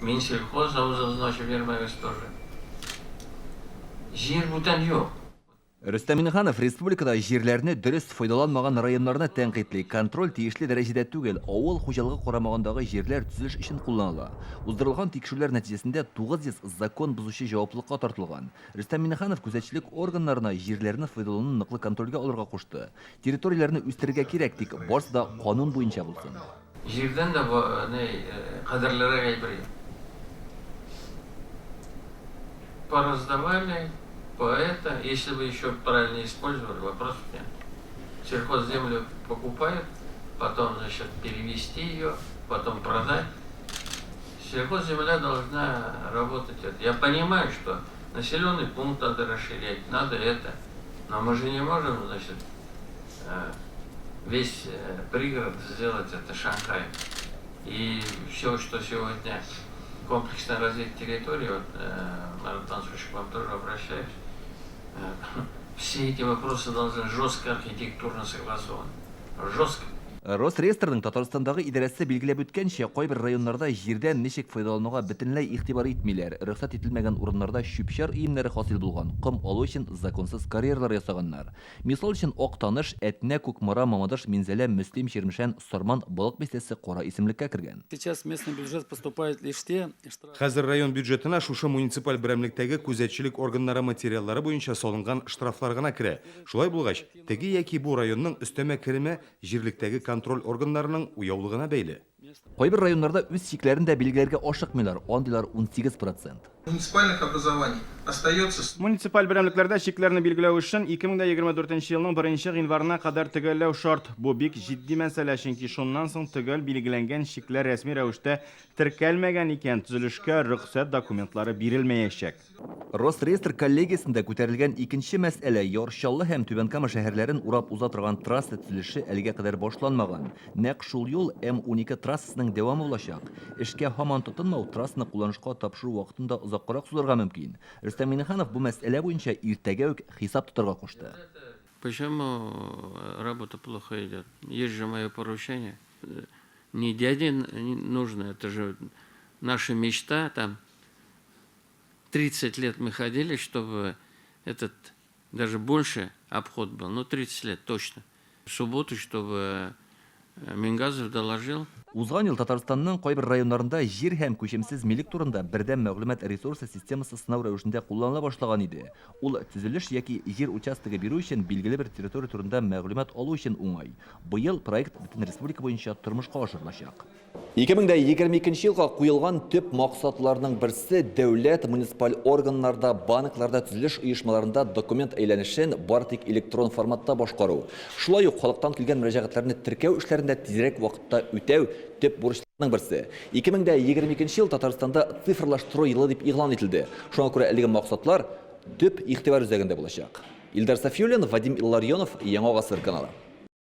Минсельхоз ауызыңызды бермеңіз тоже. Жер бүтән yok. Рөстәм Миннеханов республикада җирләрне дөрес файдаланмаган районнарны тәнкыйтьли, контроль тиешле дәрәҗәдә түгел, авыл хуҗалыгы карамагындагы җирләр төзелеш өчен кулланыла. Уздырылган тикшерүләр нәтиҗәсендә 900 закон бузучы җаваплылыкка тартылган. Рөстәм Миннеханов күзәтчелек органнарына җирләрне файдалануны ныклы контрольгә алырга кушты. Территорияләрне үстерергә кирәк, тик барысы да канун буенча булсын. Җирдән дә кадерлерәк әйбер. Пораздавали, поэта, если вы еще правильно использовали, вопросов нет. Сельхозземлю покупают, потом, значит, перевести ее, потом продать. Сельхозземля должна работать. Я понимаю, что населенный пункт надо расширять, надо это. Но мы же не можем, значит, весь пригород сделать это Шанхай. И все, что сегодня комплексное развитие территории, вот, Марат Мансурович, к вам тоже обращаюсь, все эти вопросы должны жестко архитектурно согласованы. Жестко. Росреестрның Татарстандагы идарәсе билгеләп үткәнчә, кайбер районнарда җирдән ничек файдалануга бөтенләй игътибар итмиләр. Рөхсәт ителмәгән урыннарда шүпчәр өемнәре хасил булган, ком алу өчен законсыз карьерлар ясаганнар. Мисал өчен Актаныш, Әтнә, Күкмара, Мамадыш, Минзәлә, Мөслим, Чирмешән, Сарман, Балык бистәсе кара исемлеккә кергән. Сейчас местный бюджет поступает лишь те. Хәзер район бюджетына шушы муниципаль берәмлектәге күзәтчелек органнары материаллары буенча салынган штрафлар гына керә. Шулай булгач, теге яки бу районның өстәмә кереме җирлектәге контроль органнарының уяулыгына бәйле. Кайбер районнарда үз чикләрен дә билгеләргә ашыкмыйлар, андыйлар 18%. Муниципальных образований остается... Муниципаль берәмлекләрдә чикләрне билгеләү өчен 2024 елның 1 январына кадәр төгәлләү шарт. Бу бик җитди мәсьәлә, чөнки шуннан соң төгәл билгеләнгән чикләр рәсми рәвештә теркәлмәгән икән, төзелешкә рөхсәт документлары бирелмәячәк. Росреестр коллегиясендә күтәрелгән икенче мәсьәлә Ярчаллы һәм Түбәнкама шәһәрләрен урап уза торган трасса төзелеше әлегә кадәр башланмаган. Нәкъ шул юл М12 трассасының дәвамы булачак. Эшкә һаман тотынмау трассаны кулланышка тапшыру вакытында озаккарак сузарга мөмкин. Рөстәм Миннеханов бу мәсьәлә буенча иртәгә үк хисап тотарга кушты. Почему работа плохо идет? Есть же мое поручение. Не дяде нужно, это же наша мечта. Там 30 лет мы ходили, чтобы этот, даже больше обход был, ну 30 лет точно. В субботу, чтобы Мингазов доложил. Узган ел Татарстанның кайбер районнарында җир һәм күчемсез милек турында бердәм мәгълүмат ресурсы системасы сынау рәвешендә кулланыла башлаган иде. Ул төзелеш яки җир участогы бирү өчен билгеле бер территория турында мәгълүмат алу өчен уңай. Быел проект бөтен республика буенча тормышка ашырылачак. 2022 елга куелган төп максатларның берсе дәүләт муниципаль органнарда, банкларда, төзелеш оешмаларында документ әйләнешен бар тик электрон форматта башкару. Шулай ук халыктан килгән мөрәҗәгатьләрне теркәү эшләрендә тизрәк вакытта үтәү төп бурычларның берсе. 2022 ел Татарстанда цифрлаштыру елы дип игълан ителде. Шуңа күрә әлеге максатлар төп игътибар үзәгендә булачак. Илдар Сафиуллин, Вадим Илларионов, Яңа Гасыр каналы.